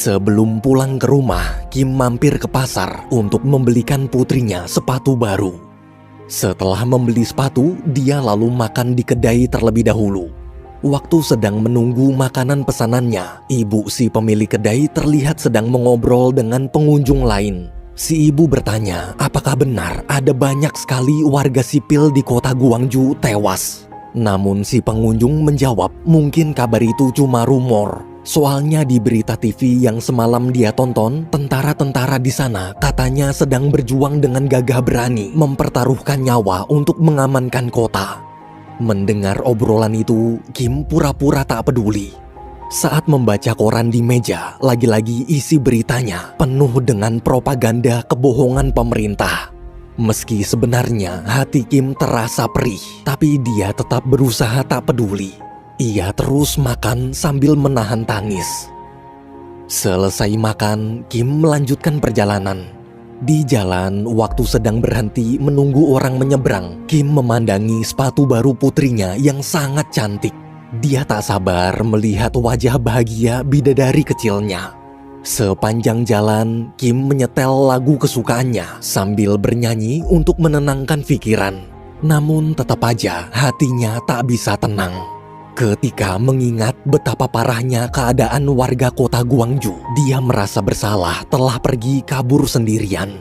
Sebelum pulang ke rumah, Kim mampir ke pasar untuk membelikan putrinya sepatu baru. Setelah membeli sepatu, dia lalu makan di kedai terlebih dahulu. Waktu sedang menunggu makanan pesanannya, ibu si pemilik kedai terlihat sedang mengobrol dengan pengunjung lain. Si ibu bertanya, apakah benar ada banyak sekali warga sipil di kota Gwangju tewas? Namun si pengunjung menjawab, mungkin kabar itu cuma rumor. Soalnya di berita TV yang semalam dia tonton, tentara-tentara di sana katanya sedang berjuang dengan gagah berani mempertaruhkan nyawa untuk mengamankan kota. Mendengar obrolan itu, Kim pura-pura tak peduli. Saat membaca koran di meja, lagi-lagi isi beritanya penuh dengan propaganda kebohongan pemerintah. Meski sebenarnya hati Kim terasa perih, tapi dia tetap berusaha tak peduli. Ia terus makan sambil menahan tangis. Selesai makan, Kim melanjutkan perjalanan. Di jalan, waktu sedang berhenti menunggu orang menyeberang, Kim memandangi sepatu baru putrinya yang sangat cantik. Dia tak sabar melihat wajah bahagia bidadari kecilnya. Sepanjang jalan, Kim menyetel lagu kesukaannya sambil bernyanyi untuk menenangkan pikiran. Namun tetap aja hatinya tak bisa tenang. Ketika mengingat betapa parahnya keadaan warga kota Gwangju, dia merasa bersalah telah pergi kabur sendirian.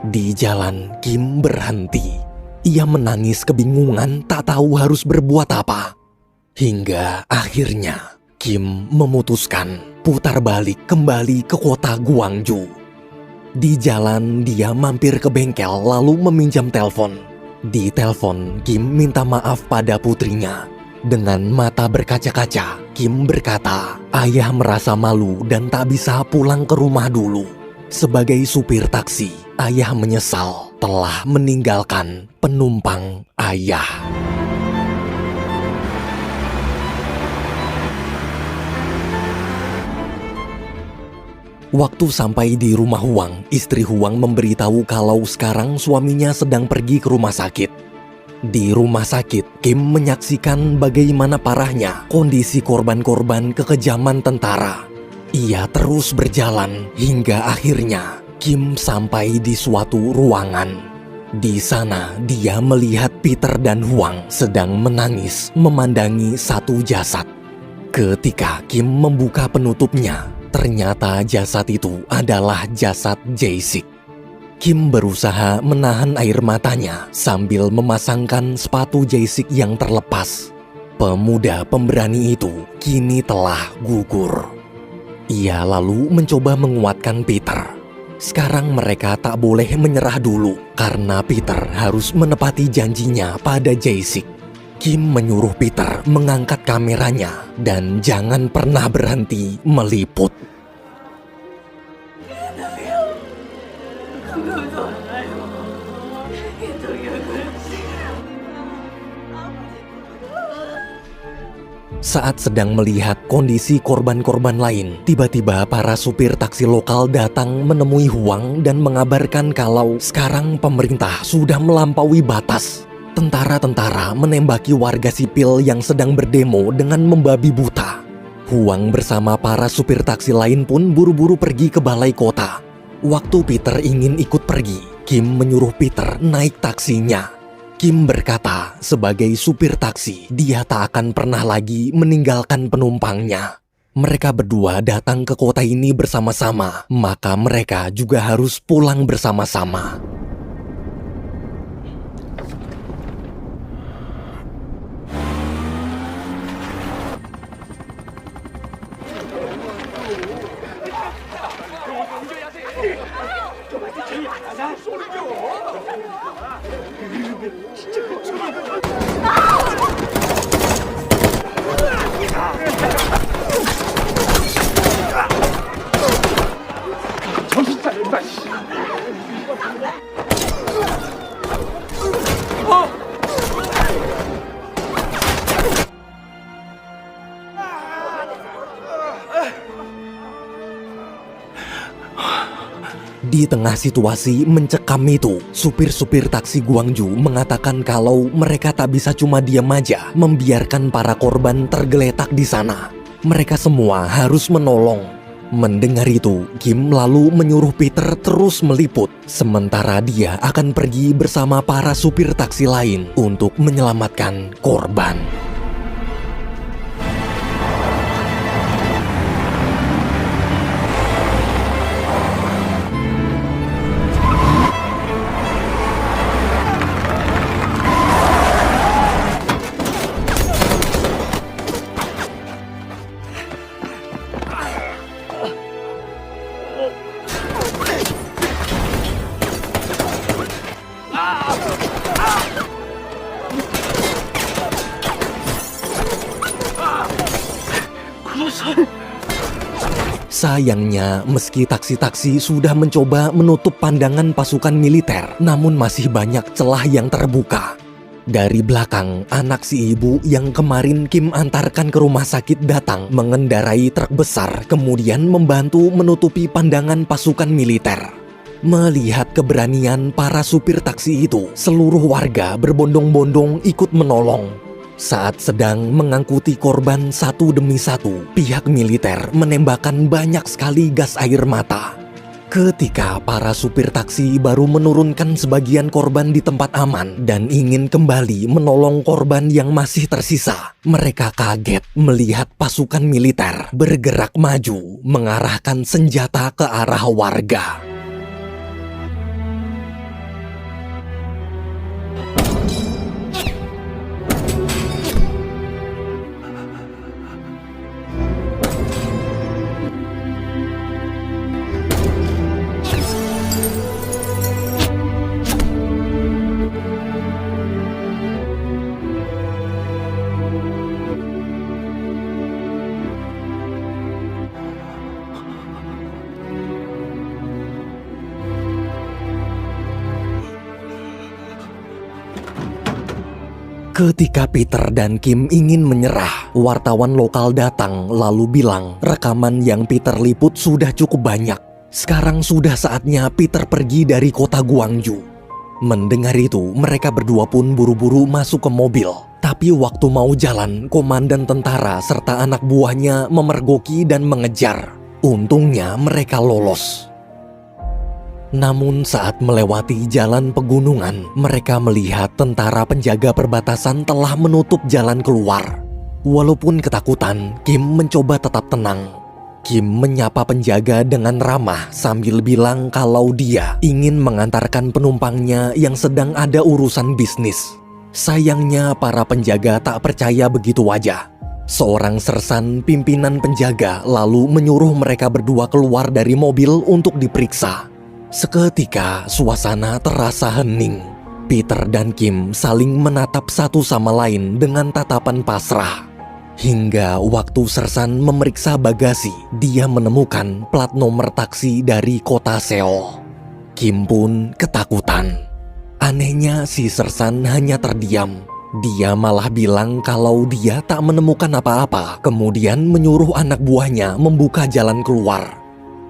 Di jalan, Kim berhenti. Ia menangis kebingungan tak tahu harus berbuat apa. Hingga akhirnya, Kim memutuskan putar balik kembali ke kota Gwangju. Di jalan, dia mampir ke bengkel lalu meminjam telepon. Di telepon, Kim minta maaf pada putrinya. Dengan mata berkaca-kaca, Kim berkata, ayah merasa malu dan tak bisa pulang ke rumah dulu. Sebagai supir taksi, ayah menyesal telah meninggalkan penumpang ayah. Waktu sampai di rumah Huang, istri Huang memberitahu kalau sekarang suaminya sedang pergi ke rumah sakit. Di rumah sakit, Kim menyaksikan bagaimana parahnya kondisi korban-korban kekejaman tentara. Ia terus berjalan hingga akhirnya Kim sampai di suatu ruangan. Di sana dia melihat Peter dan Huang sedang menangis memandangi satu jasad. Ketika Kim membuka penutupnya, ternyata jasad itu adalah jasad Jae-sik. Kim berusaha menahan air matanya sambil memasangkan sepatu Jae-sik yang terlepas. Pemuda pemberani itu kini telah gugur. Ia lalu mencoba menguatkan Peter. Sekarang mereka tak boleh menyerah dulu karena Peter harus menepati janjinya pada Jae-sik. Kim menyuruh Peter mengangkat kameranya dan jangan pernah berhenti meliput. Saat sedang melihat kondisi korban-korban lain, tiba-tiba para supir taksi lokal datang menemui Huang dan mengabarkan kalau sekarang pemerintah sudah melampaui batas. Tentara-tentara menembaki warga sipil yang sedang berdemo dengan membabi buta. Huang bersama para supir taksi lain pun buru-buru pergi ke balai kota. Waktu Peter ingin ikut pergi, Kim menyuruh Peter naik taksinya. Kim berkata, sebagai supir taksi, dia tak akan pernah lagi meninggalkan penumpangnya. Mereka berdua datang ke kota ini bersama-sama, maka mereka juga harus pulang bersama-sama. Di tengah situasi mencekam itu, supir-supir taksi Gwangju mengatakan kalau mereka tak bisa cuma diam aja membiarkan para korban tergeletak di sana. Mereka semua harus menolong. Mendengar itu, Kim lalu menyuruh Peter terus meliput, sementara dia akan pergi bersama para supir taksi lain untuk menyelamatkan korban. Sayangnya, meski taksi-taksi sudah mencoba menutup pandangan pasukan militer, namun masih banyak celah yang terbuka. Dari belakang, anak si ibu yang kemarin Kim antarkan ke rumah sakit datang mengendarai truk besar, kemudian membantu menutupi pandangan pasukan militer. Melihat keberanian para supir taksi itu, seluruh warga berbondong-bondong ikut menolong. Saat sedang mengangkuti korban satu demi satu, pihak militer menembakkan banyak sekali gas air mata. Ketika para supir taksi baru menurunkan sebagian korban di tempat aman dan ingin kembali menolong korban yang masih tersisa, mereka kaget melihat pasukan militer bergerak maju mengarahkan senjata ke arah warga. Ketika Peter dan Kim ingin menyerah, wartawan lokal datang lalu bilang rekaman yang Peter liput sudah cukup banyak. Sekarang sudah saatnya Peter pergi dari kota Gwangju. Mendengar itu, mereka berdua pun buru-buru masuk ke mobil. Tapi waktu mau jalan, komandan tentara serta anak buahnya memergoki dan mengejar. Untungnya mereka lolos. Namun saat melewati jalan pegunungan, mereka melihat tentara penjaga perbatasan telah menutup jalan keluar. Walaupun ketakutan, Kim mencoba tetap tenang. Kim menyapa penjaga dengan ramah sambil bilang kalau dia ingin mengantarkan penumpangnya yang sedang ada urusan bisnis. Sayangnya para penjaga tak percaya begitu aja. Seorang sersan pimpinan penjaga lalu menyuruh mereka berdua keluar dari mobil untuk diperiksa. Seketika suasana terasa hening. Peter dan Kim saling menatap satu sama lain dengan tatapan pasrah. Hingga waktu sersan memeriksa bagasi, dia menemukan plat nomor taksi dari kota Seoul. Kim pun ketakutan. Anehnya si sersan hanya terdiam. Dia malah bilang kalau dia tak menemukan apa-apa, kemudian menyuruh anak buahnya membuka jalan keluar.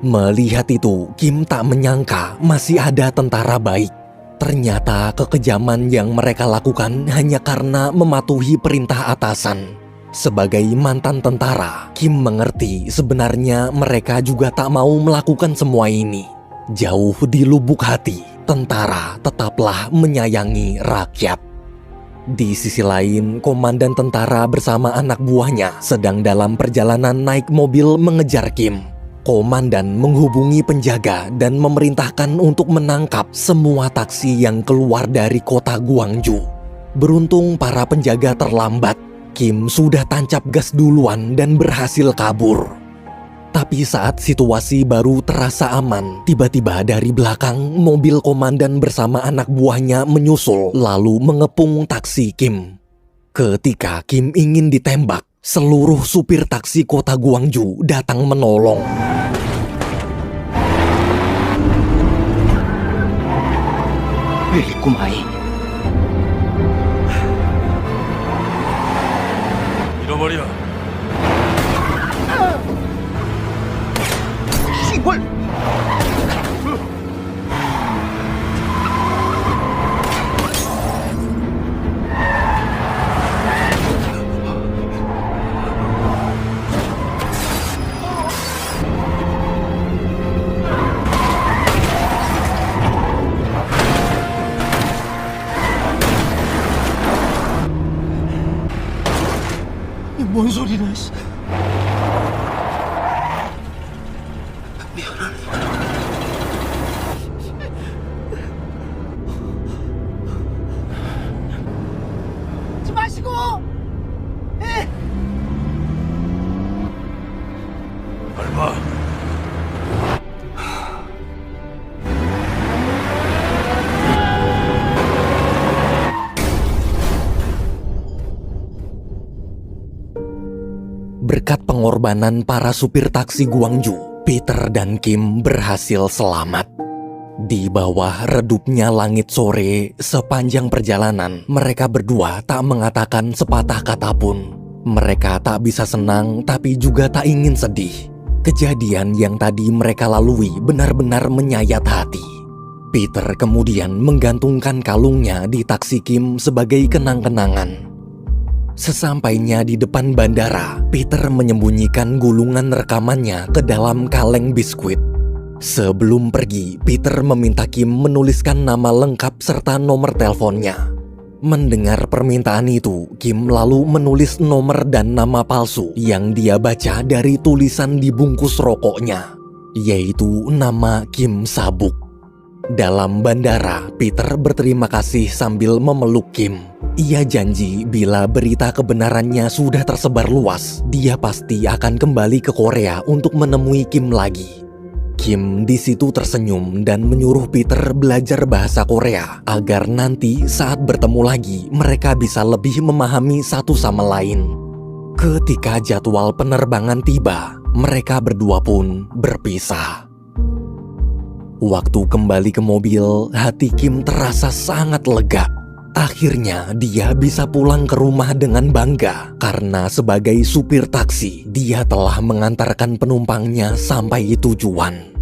Melihat itu, Kim tak menyangka masih ada tentara baik. Ternyata kekejaman yang mereka lakukan hanya karena mematuhi perintah atasan. Sebagai mantan tentara, Kim mengerti sebenarnya mereka juga tak mau melakukan semua ini. Jauh di lubuk hati, tentara tetaplah menyayangi rakyat. Di sisi lain, komandan tentara bersama anak buahnya sedang dalam perjalanan naik mobil mengejar Kim. Komandan menghubungi penjaga dan memerintahkan untuk menangkap semua taksi yang keluar dari kota Gwangju. Beruntung para penjaga terlambat. Kim sudah tancap gas duluan dan berhasil kabur. Tapi saat situasi baru terasa aman, tiba-tiba dari belakang mobil komandan bersama anak buahnya menyusul lalu mengepung taksi Kim. Ketika Kim ingin ditembak, seluruh supir taksi kota Gwangju datang menolong. Kumae. 잃어버려. 시골. 뭔 소리나, 씨. 미안하네. 하지 마시고! 예! 얼마? Berkat pengorbanan para supir taksi Guangzhou, Peter dan Kim berhasil selamat. Di bawah redupnya langit sore, sepanjang perjalanan, mereka berdua tak mengatakan sepatah kata pun. Mereka tak bisa senang, tapi juga tak ingin sedih. Kejadian yang tadi mereka lalui benar-benar menyayat hati. Peter kemudian menggantungkan kalungnya di taksi Kim sebagai kenang-kenangan. Sesampainya di depan bandara, Peter menyembunyikan gulungan rekamannya ke dalam kaleng biskuit. Sebelum pergi, Peter meminta Kim menuliskan nama lengkap serta nomor teleponnya. Mendengar permintaan itu, Kim lalu menulis nomor dan nama palsu yang dia baca dari tulisan di bungkus rokoknya, yaitu nama Kim Sabuk. Dalam bandara, Peter berterima kasih sambil memeluk Kim. Ia janji bila berita kebenarannya sudah tersebar luas, dia pasti akan kembali ke Korea untuk menemui Kim lagi. Kim di situ tersenyum dan menyuruh Peter belajar bahasa Korea agar nanti saat bertemu lagi mereka bisa lebih memahami satu sama lain. Ketika jadwal penerbangan tiba, mereka berdua pun berpisah. Waktu kembali ke mobil, hati Kim terasa sangat lega. Akhirnya dia bisa pulang ke rumah dengan bangga karena sebagai supir taksi, dia telah mengantarkan penumpangnya sampai tujuan.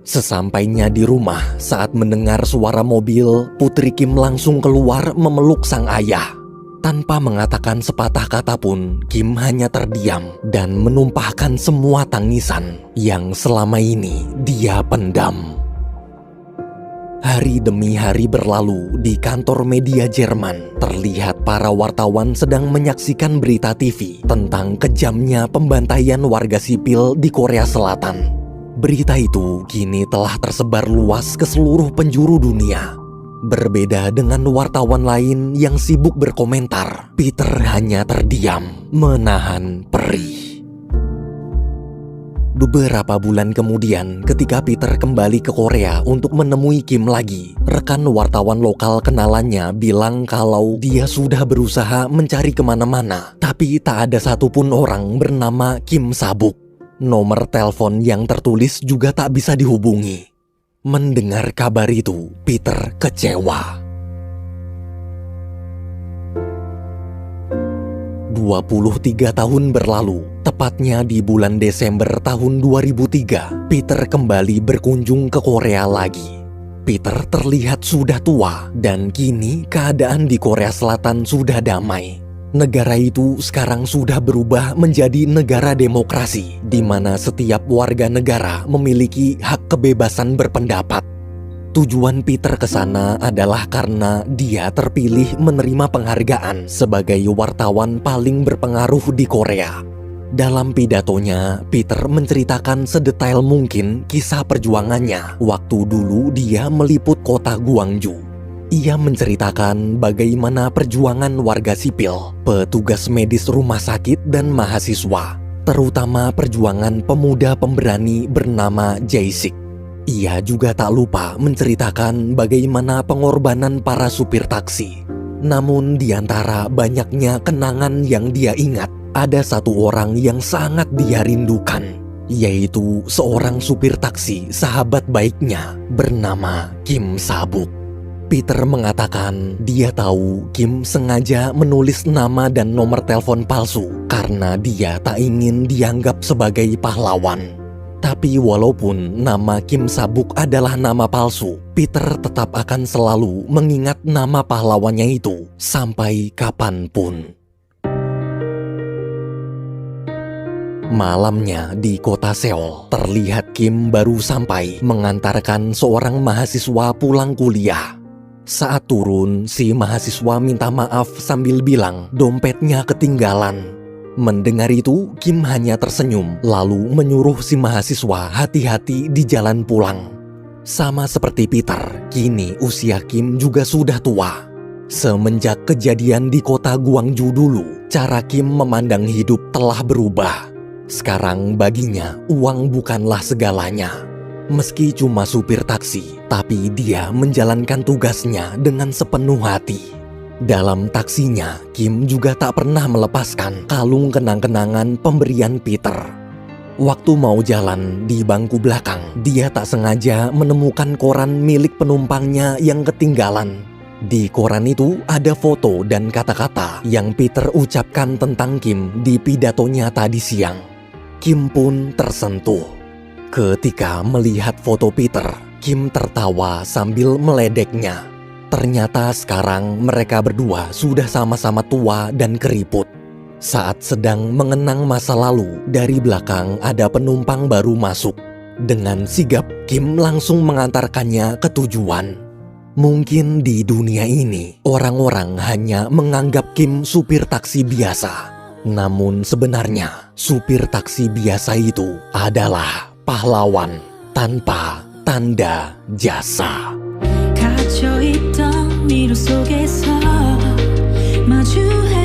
Sesampainya di rumah, saat mendengar suara mobil, Putri Kim langsung keluar memeluk sang ayah. Tanpa mengatakan sepatah kata pun, Kim hanya terdiam dan menumpahkan semua tangisan yang selama ini dia pendam. Hari demi hari berlalu di kantor media Jerman, terlihat para wartawan sedang menyaksikan berita TV tentang kejamnya pembantaian warga sipil di Korea Selatan. Berita itu kini telah tersebar luas ke seluruh penjuru dunia. Berbeda dengan wartawan lain yang sibuk berkomentar, Peter hanya terdiam, menahan perih. Beberapa bulan kemudian, ketika Peter kembali ke Korea untuk menemui Kim lagi, rekan wartawan lokal kenalannya bilang kalau dia sudah berusaha mencari kemana-mana, tapi tak ada satupun orang bernama Kim Sabuk. Nomor telepon yang tertulis juga tak bisa dihubungi. Mendengar kabar itu, Peter kecewa. 23 tahun berlalu, tepatnya di bulan Desember tahun 2003, Peter kembali berkunjung ke Korea lagi. Peter terlihat sudah tua dan kini keadaan di Korea Selatan sudah damai. Negara itu sekarang sudah berubah menjadi negara demokrasi, di mana setiap warga negara memiliki hak kebebasan berpendapat. Tujuan Peter ke sana adalah karena dia terpilih menerima penghargaan sebagai wartawan paling berpengaruh di Korea. Dalam pidatonya, Peter menceritakan sedetail mungkin kisah perjuangannya waktu dulu dia meliput kota Guangzhou. Ia menceritakan bagaimana perjuangan warga sipil, petugas medis rumah sakit dan mahasiswa, terutama perjuangan pemuda pemberani bernama Jae-sik. Ia juga tak lupa menceritakan bagaimana pengorbanan para supir taksi. Namun di antara banyaknya kenangan yang dia ingat, ada satu orang yang sangat dia rindukan, yaitu seorang supir taksi sahabat baiknya bernama Kim Sabuk. Peter mengatakan dia tahu Kim sengaja menulis nama dan nomor telepon palsu karena dia tak ingin dianggap sebagai pahlawan. Tapi walaupun nama Kim Sabuk adalah nama palsu, Peter tetap akan selalu mengingat nama pahlawannya itu sampai kapanpun. Malamnya di kota Seoul, terlihat Kim baru sampai mengantarkan seorang mahasiswa pulang kuliah. Saat turun, si mahasiswa minta maaf sambil bilang dompetnya ketinggalan. Mendengar itu, Kim hanya tersenyum lalu menyuruh si mahasiswa hati-hati di jalan pulang. Sama seperti Peter, kini usia Kim juga sudah tua. Semenjak kejadian di kota Gwangju dulu, cara Kim memandang hidup telah berubah. Sekarang baginya, uang bukanlah segalanya. Meski cuma supir taksi, tapi dia menjalankan tugasnya dengan sepenuh hati. Dalam taksinya, Kim juga tak pernah melepaskan kalung kenang-kenangan pemberian Peter. Waktu mau jalan di bangku belakang, dia tak sengaja menemukan koran milik penumpangnya yang ketinggalan. Di koran itu ada foto dan kata-kata yang Peter ucapkan tentang Kim di pidatonya tadi siang. Kim pun tersentuh. Ketika melihat foto Peter, Kim tertawa sambil meledeknya. Ternyata sekarang mereka berdua sudah sama-sama tua dan keriput. Saat sedang mengenang masa lalu, dari belakang ada penumpang baru masuk. Dengan sigap, Kim langsung mengantarkannya ke tujuan. Mungkin di dunia ini, orang-orang hanya menganggap Kim supir taksi biasa. Namun sebenarnya, supir taksi biasa itu adalah pahlawan tanpa tanda jasa. 갇혀있던 미로 속에서 마주해